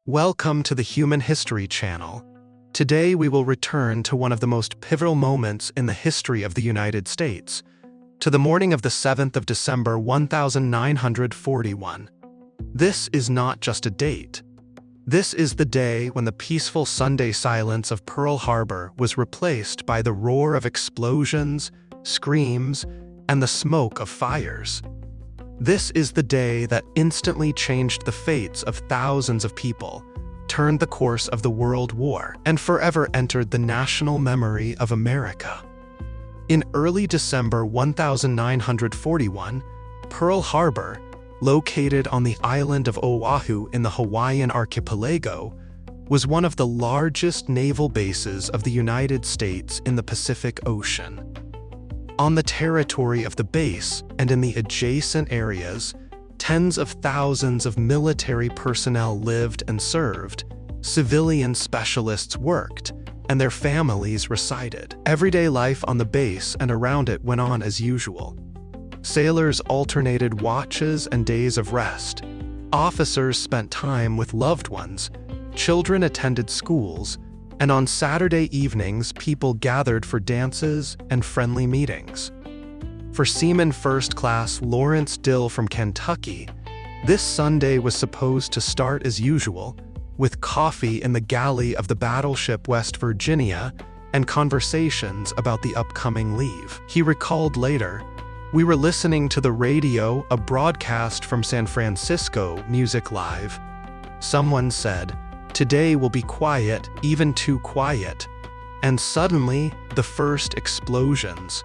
Welcome to the Human History Channel. Today we will return to one of the most pivotal moments in the history of the United States, to the morning of the 7th of December 1941. This is not just a date. This is the day when the peaceful Sunday silence of Pearl Harbor was replaced by the roar of explosions, screams, and the smoke of fires. This is the day that instantly changed the fates of thousands of people, turned the course of the World War, and forever entered the national memory of America. In early December 1941, Pearl Harbor, located on the island of Oahu in the Hawaiian archipelago, was one of the largest naval bases of the United States in the Pacific Ocean. On the territory of the base and in the adjacent areas, tens of thousands of military personnel lived and served, civilian specialists worked, and their families resided. Everyday life on the base and around it went on as usual. Sailors alternated watches and days of rest. Officers spent time with loved ones. Children attended schools. And on Saturday evenings, people gathered for dances and friendly meetings. For Seaman First Class Lawrence Dill from Kentucky, this Sunday was supposed to start as usual, with coffee in the galley of the battleship West Virginia and conversations about the upcoming leave. He recalled later, "We were listening to the radio, a broadcast from San Francisco, Music Live. Someone said, 'Today will be quiet, even too quiet.' And suddenly, the first explosions.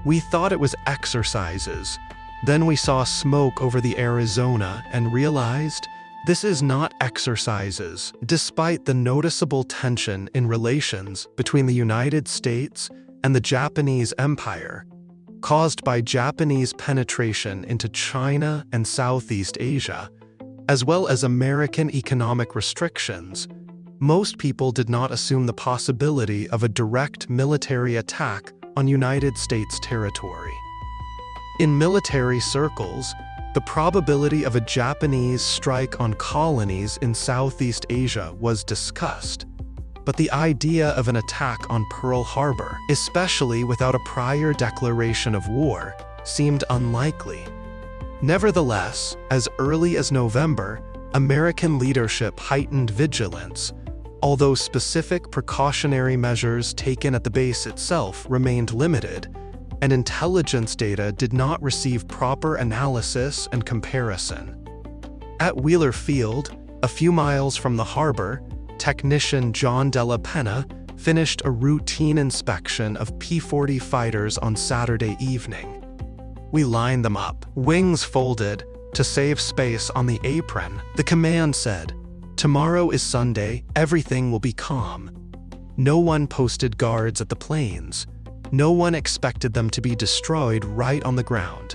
We thought it was exercises. Then we saw smoke over the Arizona and realized this is not exercises." Despite the noticeable tension in relations between the United States and the Japanese Empire, caused by Japanese penetration into China and Southeast Asia, as well as American economic restrictions, most people did not assume the possibility of a direct military attack on United States territory. In military circles, the probability of a Japanese strike on colonies in Southeast Asia was discussed, but the idea of an attack on Pearl Harbor, especially without a prior declaration of war, seemed unlikely. Nevertheless, as early as November, American leadership heightened vigilance, although specific precautionary measures taken at the base itself remained limited, and intelligence data did not receive proper analysis and comparison. At Wheeler Field, a few miles from the harbor, technician John Della Penna finished a routine inspection of P-40 fighters on Saturday evening. "We lined them up, wings folded, to save space on the apron," the command said. "Tomorrow is Sunday, everything will be calm." No one posted guards at the planes. No one expected them to be destroyed right on the ground.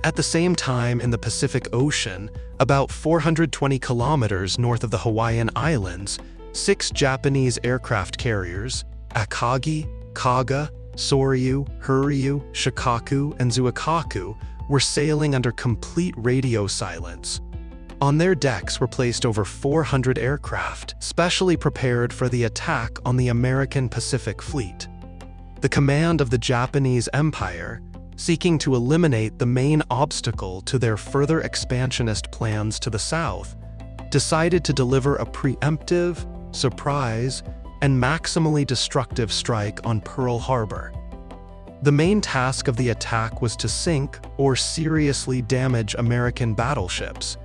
At the same time, in the Pacific Ocean, about 420 kilometers north of the Hawaiian Islands, 6 Japanese aircraft carriers, Akagi, Kaga, Soryu, Huryu, Shikaku, and Zuikaku, were sailing under complete radio silence. On their decks were placed over 400 aircraft, specially prepared for the attack on the American Pacific Fleet. The command of the Japanese Empire, seeking to eliminate the main obstacle to their further expansionist plans to the south, decided to deliver a preemptive, surprise, and maximally destructive strike on Pearl Harbor. The main task of the attack was to sink or seriously damage American battleships,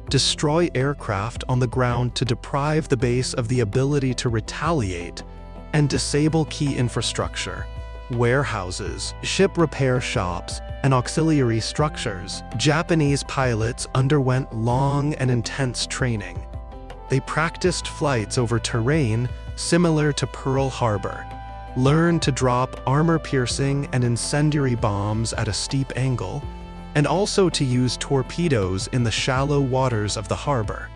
destroy aircraft on the ground to deprive the base of the ability to retaliate, and disable key infrastructure, warehouses, ship repair shops, and auxiliary structures. Japanese pilots underwent long and intense training. They practiced flights over terrain similar to Pearl Harbor, learned to drop armor-piercing and incendiary bombs at a steep angle, and also to use torpedoes in the shallow waters of the harbor.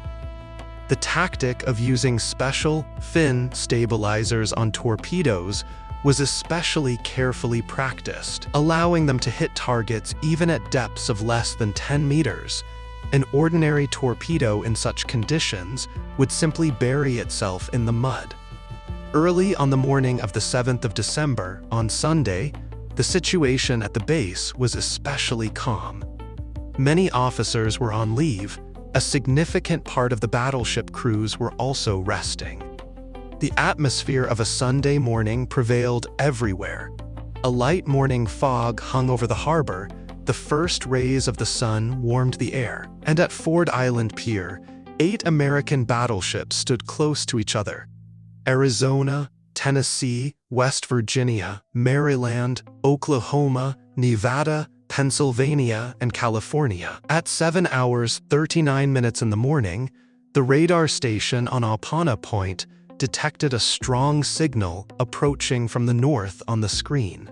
The tactic of using special fin stabilizers on torpedoes was especially carefully practiced, allowing them to hit targets even at depths of less than 10 meters, An ordinary torpedo in such conditions would simply bury itself in the mud. Early on the morning of the 7th of December, on Sunday, the situation at the base was especially calm. Many officers were on leave. A significant part of the battleship crews were also resting. The atmosphere of a Sunday morning prevailed everywhere. A light morning fog hung over the harbor. The first rays of the sun warmed the air, and at Ford Island Pier, 8 American battleships stood close to each other. Arizona, Tennessee, West Virginia, Maryland, Oklahoma, Nevada, Pennsylvania, and California. At 7 hours 39 minutes in the morning, the radar station on Apana Point detected a strong signal approaching from the north on the screen.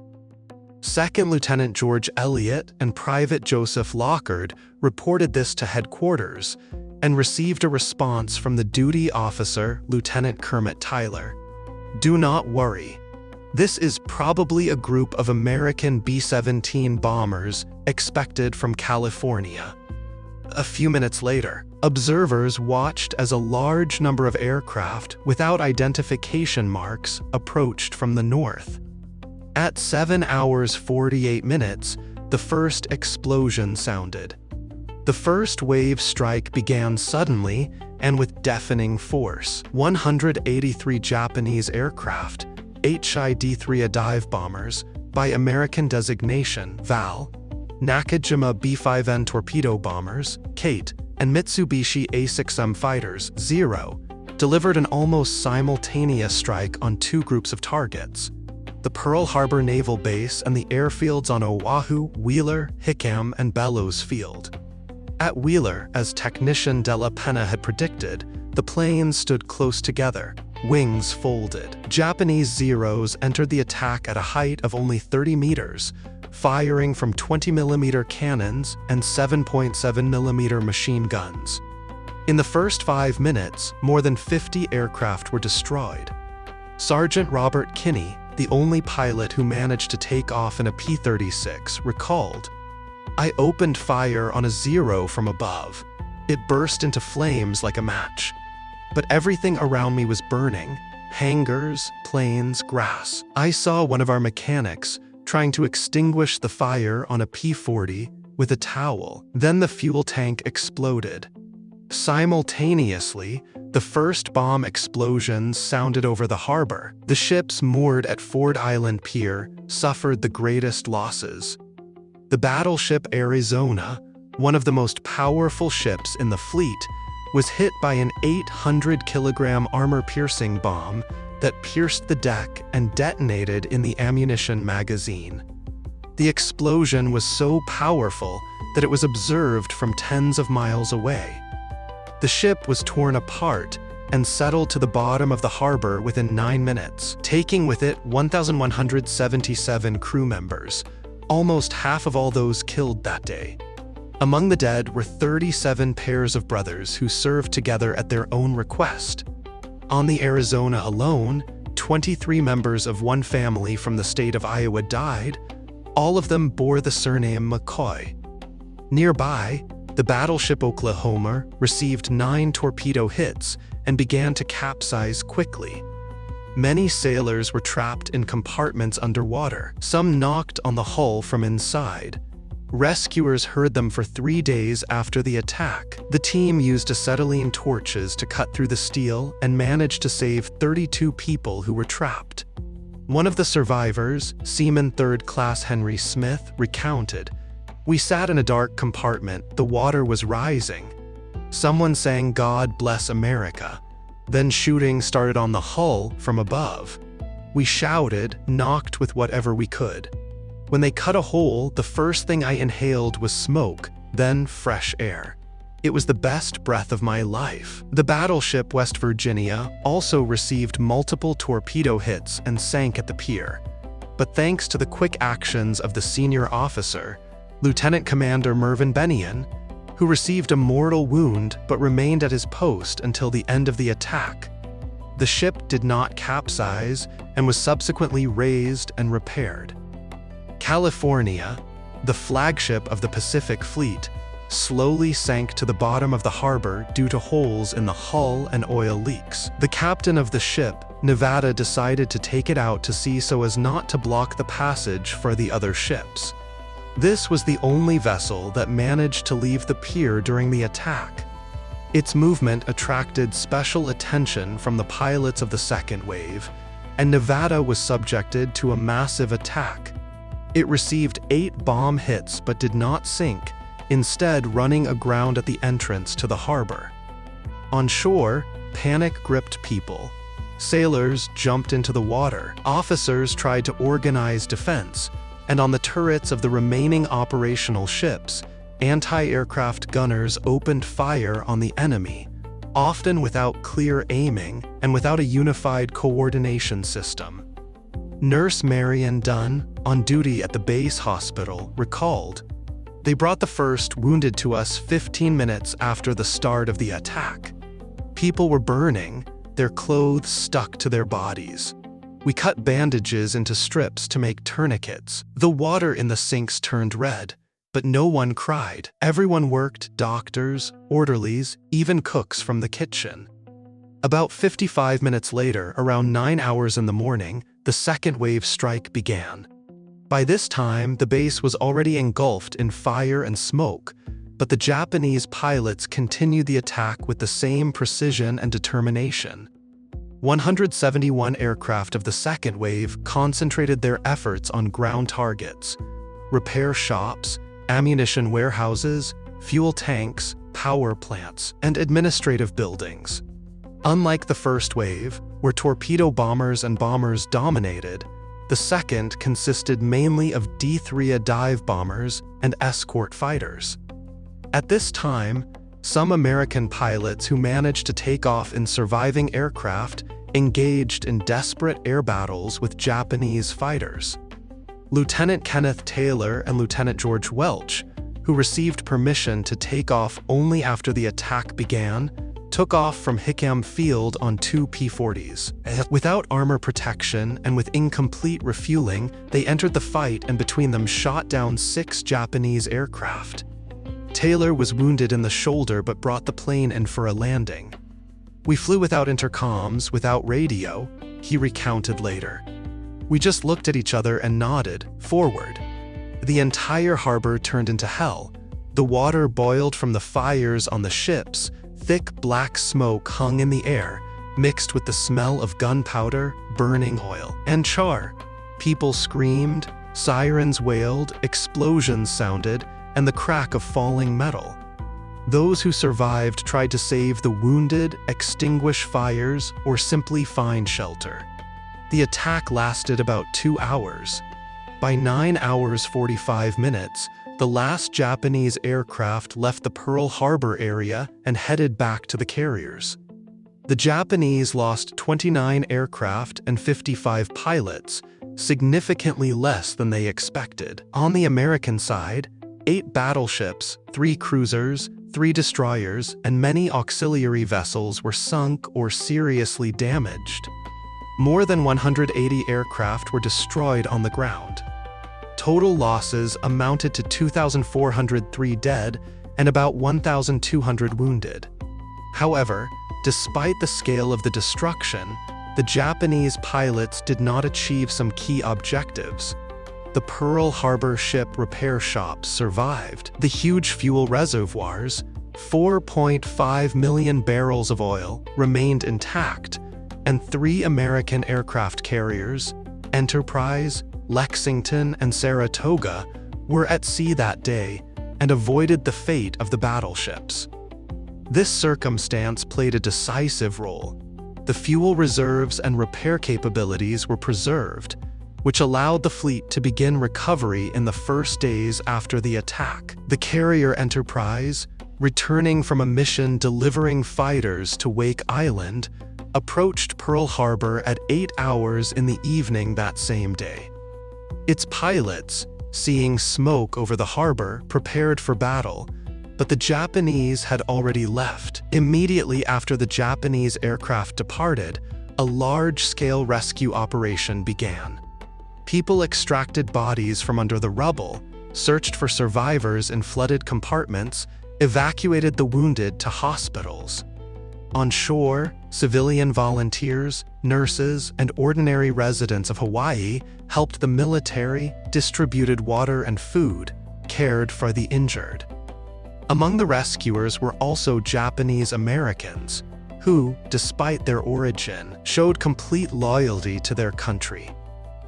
Second Lieutenant George Elliott and Private Joseph Lockard reported this to headquarters and received a response from the duty officer, Lieutenant Kermit Tyler. "Do not worry. This is probably a group of American B-17 bombers expected from California." A few minutes later, observers watched as a large number of aircraft without identification marks approached from the north. At 7 hours 48 minutes, the first explosion sounded. The first wave strike began suddenly and with deafening force. 183 Japanese aircraft, HID-3A dive bombers, by American designation VAL, Nakajima B-5N torpedo bombers, KATE, and Mitsubishi A-6M fighters, 0, delivered an almost simultaneous strike on 2 groups of targets: the Pearl Harbor Naval Base and the airfields on Oahu, Wheeler, Hickam, and Bellows Field. At Wheeler, as technician Della Penna had predicted, the planes stood close together, wings folded. Japanese Zeros entered the attack at a height of only 30 meters, firing from 20mm cannons and 7.7mm machine guns. In the first 5 minutes, more than 50 aircraft were destroyed. Sergeant Robert Kinney, the only pilot who managed to take off in a P-36, recalled, "I opened fire on a Zero from above. It burst into flames like a match. But everything around me was burning: hangars, planes, grass. I saw one of our mechanics trying to extinguish the fire on a P-40 with a towel. Then the fuel tank exploded. Simultaneously, the first bomb explosions sounded over the harbor. The ships moored at Ford Island Pier suffered the greatest losses. The battleship Arizona, one of the most powerful ships in the fleet, was hit by an 800-kilogram armor-piercing bomb that pierced the deck and detonated in the ammunition magazine. The explosion was so powerful that it was observed from tens of miles away. The ship was torn apart and settled to the bottom of the harbor within 9 minutes, taking with it 1,177 crew members, almost half of all those killed that day. Among the dead were 37 pairs of brothers who served together at their own request. On the Arizona alone, 23 members of one family from the state of Iowa died. All of them bore the surname McCoy. Nearby, the battleship Oklahoma received 9 torpedo hits and began to capsize quickly. Many sailors were trapped in compartments underwater. Some knocked on the hull from inside. Rescuers heard them for 3 days after the attack. The team used acetylene torches to cut through the steel and managed to save 32 people who were trapped. One of the survivors, Seaman 3rd Class Henry Smith, recounted, "We sat in a dark compartment. The water was rising. Someone sang 'God Bless America.' Then shooting started on the hull from above. We shouted, knocked with whatever we could. When they cut a hole, the first thing I inhaled was smoke, then fresh air. It was the best breath of my life." The battleship West Virginia also received multiple torpedo hits and sank at the pier. But thanks to the quick actions of the senior officer, Lieutenant Commander Mervyn Benion, who received a mortal wound but remained at his post until the end of the attack, the ship did not capsize and was subsequently raised and repaired. California, the flagship of the Pacific Fleet, slowly sank to the bottom of the harbor due to holes in the hull and oil leaks. The captain of the ship, Nevada, decided to take it out to sea so as not to block the passage for the other ships. This was the only vessel that managed to leave the pier during the attack. Its movement attracted special attention from the pilots of the second wave, and Nevada was subjected to a massive attack. It received 8 bomb hits but did not sink, instead running aground at the entrance to the harbor. On shore, panic gripped people. Sailors jumped into the water, officers tried to organize defense, and on the turrets of the remaining operational ships, anti-aircraft gunners opened fire on the enemy, often without clear aiming and without a unified coordination system. Nurse Marion Dunn, on duty at the base hospital, recalled, "They brought the first wounded to us 15 minutes after the start of the attack. People were burning, their clothes stuck to their bodies. We cut bandages into strips to make tourniquets. The water in the sinks turned red, but no one cried. Everyone worked, doctors, orderlies, even cooks from the kitchen." About 55 minutes later, around 9 hours in the morning, the second wave strike began. By this time, the base was already engulfed in fire and smoke, but the Japanese pilots continued the attack with the same precision and determination. 171 aircraft of the second wave concentrated their efforts on ground targets, repair shops, ammunition warehouses, fuel tanks, power plants, and administrative buildings. Unlike the first wave, where torpedo bombers and bombers dominated, the second consisted mainly of D-3A dive bombers and escort fighters. At this time, some American pilots who managed to take off in surviving aircraft engaged in desperate air battles with Japanese fighters. Lieutenant Kenneth Taylor and Lieutenant George Welch, who received permission to take off only after the attack began, took off from Hickam Field on 2 P-40s. Without armor protection and with incomplete refueling, they entered the fight and between them shot down 6 Japanese aircraft. Taylor was wounded in the shoulder but brought the plane in for a landing. "We flew without intercoms, without radio," he recounted later. "We just looked at each other and nodded, forward." The entire harbor turned into hell. The water boiled from the fires on the ships, thick black smoke hung in the air, mixed with the smell of gunpowder, burning oil, and char. People screamed, sirens wailed, explosions sounded, and the crack of falling metal. Those who survived tried to save the wounded, extinguish fires, or simply find shelter. The attack lasted about 2 hours. By 9 hours 45 minutes, the last Japanese aircraft left the Pearl Harbor area and headed back to the carriers. The Japanese lost 29 aircraft and 55 pilots, significantly less than they expected. On the American side, 8 battleships, 3 cruisers, 3 destroyers, and many auxiliary vessels were sunk or seriously damaged. More than 180 aircraft were destroyed on the ground. Total losses amounted to 2,403 dead and about 1,200 wounded. However, despite the scale of the destruction, the Japanese pilots did not achieve some key objectives. The Pearl Harbor ship repair shops survived. The huge fuel reservoirs, 4.5 million barrels of oil, remained intact, and 3 American aircraft carriers, Enterprise, Lexington, and Saratoga, were at sea that day and avoided the fate of the battleships. This circumstance played a decisive role. The fuel reserves and repair capabilities were preserved, which allowed the fleet to begin recovery in the first days after the attack. The carrier Enterprise, returning from a mission delivering fighters to Wake Island, approached Pearl Harbor at 8 hours in the evening that same day. Its pilots, seeing smoke over the harbor, prepared for battle, but the Japanese had already left. Immediately after the Japanese aircraft departed, a large-scale rescue operation began. People extracted bodies from under the rubble, searched for survivors in flooded compartments, evacuated the wounded to hospitals. On shore, civilian volunteers, nurses, and ordinary residents of Hawaii helped the military, distributed water and food, cared for the injured. Among the rescuers were also Japanese Americans, who, despite their origin, showed complete loyalty to their country.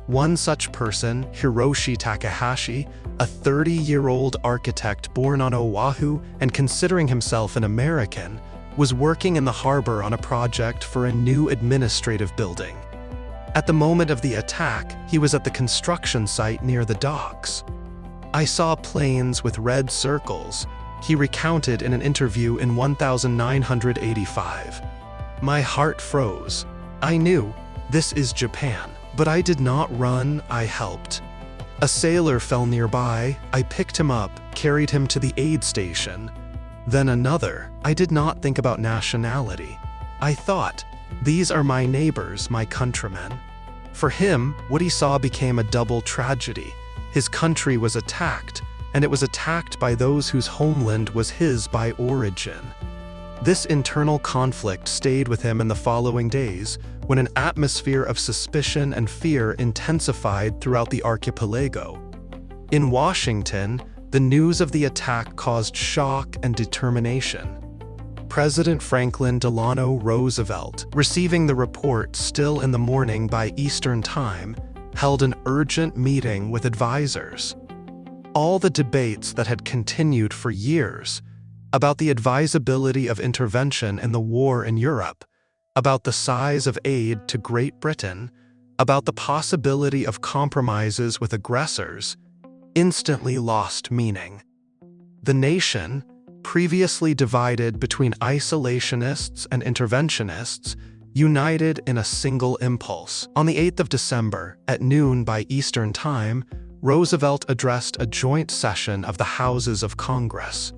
One such person, Hiroshi Takahashi, a 30-year-old architect born on Oahu and considering himself an American, was working in the harbor on a project for a new administrative building. At the moment of the attack, he was at the construction site near the docks. "I saw planes with red circles," he recounted in an interview in 1985. "My heart froze. I knew, this is Japan. But I did not run, I helped. A sailor fell nearby, I picked him up, carried him to the aid station. Then another. I did not think about nationality. I thought, these are my neighbors, my countrymen." For him, what he saw became a double tragedy. His country was attacked, and it was attacked by those whose homeland was his by origin. This internal conflict stayed with him in the following days, when an atmosphere of suspicion and fear intensified throughout the archipelago. In Washington, the news of the attack caused shock and determination. President Franklin Delano Roosevelt, receiving the report still in the morning by Eastern Time, held an urgent meeting with advisors. All the debates that had continued for years about the advisability of intervention in the war in Europe, about the size of aid to Great Britain, about the possibility of compromises with aggressors, instantly lost meaning. The nation, previously divided between isolationists and interventionists, united in a single impulse. On the 8th of December, at noon by Eastern Time, Roosevelt addressed a joint session of the Houses of Congress.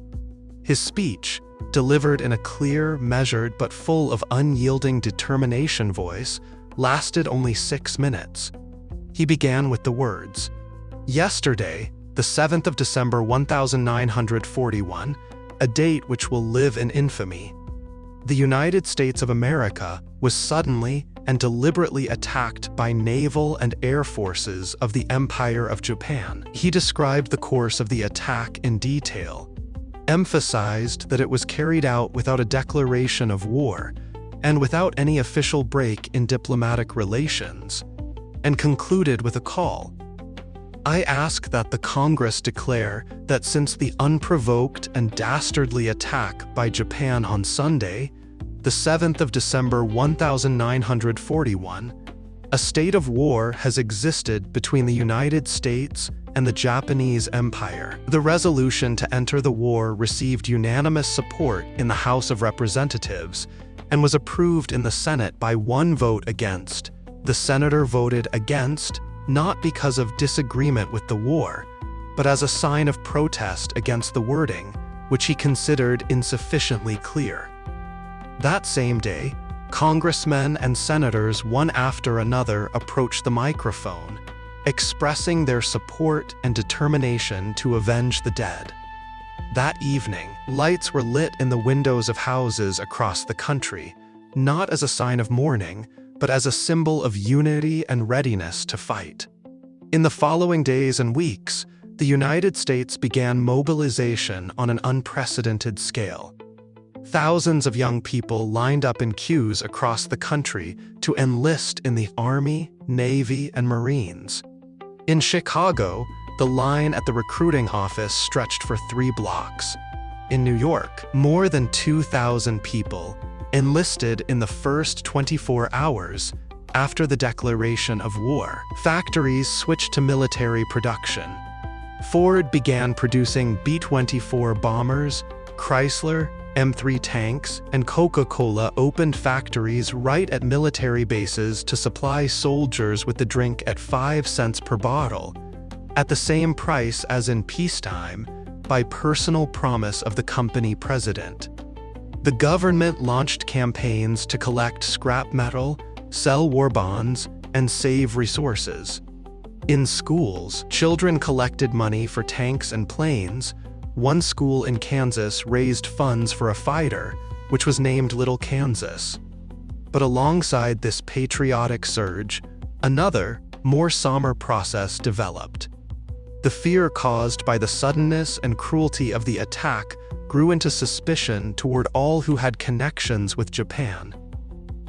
His speech, delivered in a clear, measured, but full of unyielding determination voice, lasted only 6 minutes. He began with the words, "Yesterday, the 7th of December 1941, a date which will live in infamy, the United States of America was suddenly and deliberately attacked by naval and air forces of the Empire of Japan." He described the course of the attack in detail, emphasized that it was carried out without a declaration of war and without any official break in diplomatic relations, and concluded with a call. "I ask that the Congress declare that since the unprovoked and dastardly attack by Japan on Sunday, the 7th of December 1941, a state of war has existed between the United States and the Japanese Empire." The resolution to enter the war received unanimous support in the House of Representatives and was approved in the Senate by 1 vote against. The senator voted against not because of disagreement with the war, but as a sign of protest against the wording, which he considered insufficiently clear. That same day, congressmen and senators one after another approached the microphone, expressing their support and determination to avenge the dead. That evening, lights were lit in the windows of houses across the country, not as a sign of mourning, but as a symbol of unity and readiness to fight. In the following days and weeks, the United States began mobilization on an unprecedented scale. Thousands of young people lined up in queues across the country to enlist in the Army, Navy, and Marines. In Chicago, the line at the recruiting office stretched for 3 blocks. In New York, more than 2,000 people enlisted in the first 24 hours after the declaration of war. Factories switched to military production. Ford began producing B-24 bombers, Chrysler, M3 tanks, and Coca-Cola opened factories right at military bases to supply soldiers with the drink at 5 cents per bottle, at the same price as in peacetime, by personal promise of the company president. The government launched campaigns to collect scrap metal, sell war bonds, and save resources. In schools, children collected money for tanks and planes. One school in Kansas raised funds for a fighter, which was named Little Kansas. But alongside this patriotic surge, another, more somber process developed. The fear caused by the suddenness and cruelty of the attack grew into suspicion toward all who had connections with Japan.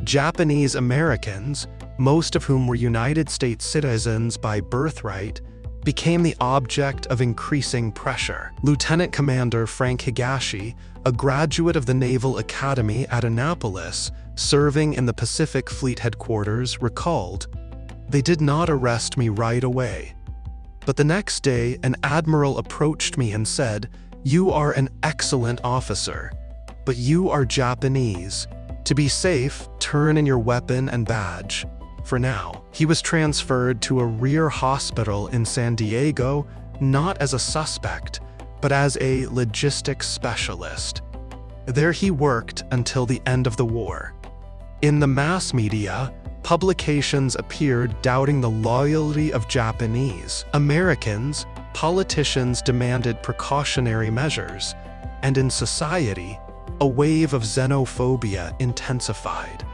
Japanese Americans, most of whom were United States citizens by birthright, became the object of increasing pressure. Lieutenant Commander Frank Higashi, a graduate of the Naval Academy at Annapolis, serving in the Pacific Fleet headquarters, recalled, "They did not arrest me right away. But the next day, an admiral approached me and said, 'You are an excellent officer, but you are Japanese. To be safe, turn in your weapon and badge.' For now." He was transferred to a rear hospital in San Diego, not as a suspect, but as a logistics specialist. There he worked until the end of the war. In the mass media, publications appeared doubting the loyalty of Japanese Americans, politicians demanded precautionary measures, and in society, a wave of xenophobia intensified.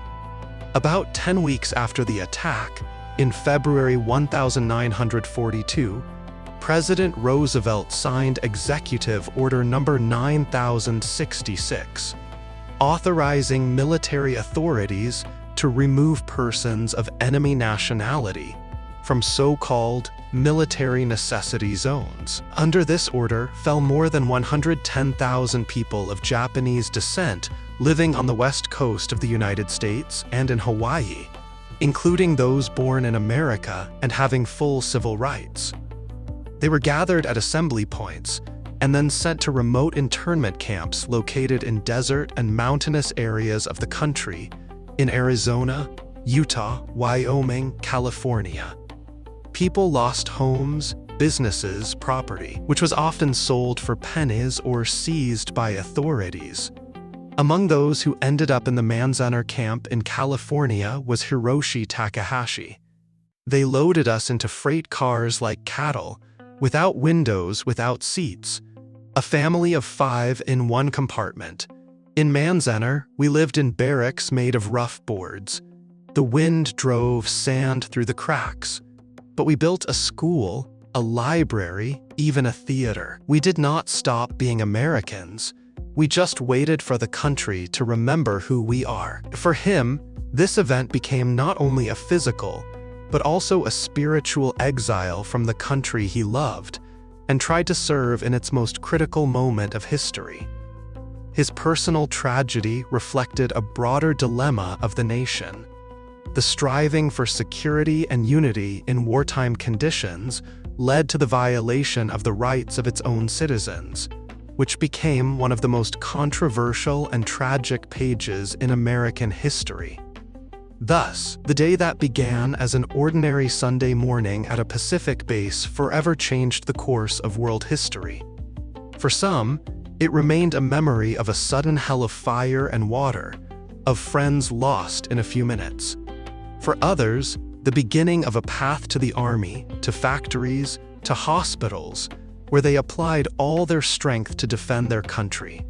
About 10 weeks after the attack, in February 1942, President Roosevelt signed Executive Order No. 9066, authorizing military authorities to remove persons of enemy nationality from so-called military necessity zones. Under this order fell more than 110,000 people of Japanese descent living on the west coast of the United States and in Hawaii, including those born in America and having full civil rights. They were gathered at assembly points and then sent to remote internment camps located in desert and mountainous areas of the country, in Arizona, Utah, Wyoming, California. People lost homes, businesses, property, which was often sold for pennies or seized by authorities. Among those who ended up in the Manzanar camp in California was Hiroshi Takahashi. "They loaded us into freight cars like cattle, without windows, without seats. A family of 5 in one compartment. In Manzanar, we lived in barracks made of rough boards. The wind drove sand through the cracks. But we built a school, a library, even a theater. We did not stop being Americans. We just waited for the country to remember who we are." For him, this event became not only a physical, but also a spiritual exile from the country he loved and tried to serve in its most critical moment of history. His personal tragedy reflected a broader dilemma of the nation. The striving for security and unity in wartime conditions led to the violation of the rights of its own citizens, which became one of the most controversial and tragic pages in American history. Thus, the day that began as an ordinary Sunday morning at a Pacific base forever changed the course of world history. For some, it remained a memory of a sudden hell of fire and water, of friends lost in a few minutes. For others, the beginning of a path to the army, to factories, to hospitals, where they applied all their strength to defend their country.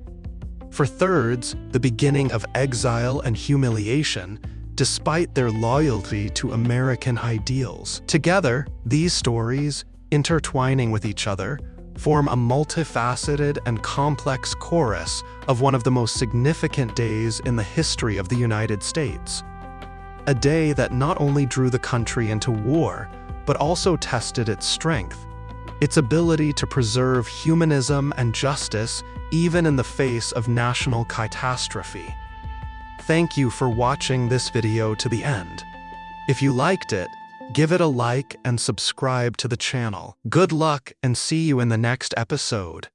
For thirds, the beginning of exile and humiliation, despite their loyalty to American ideals. Together, these stories, intertwining with each other, form a multifaceted and complex chorus of one of the most significant days in the history of the United States. A day that not only drew the country into war, but also tested its strength, its ability to preserve humanism and justice even in the face of national catastrophe. Thank you for watching this video to the end. If you liked it, give it a like and subscribe to the channel. Good luck and see you in the next episode.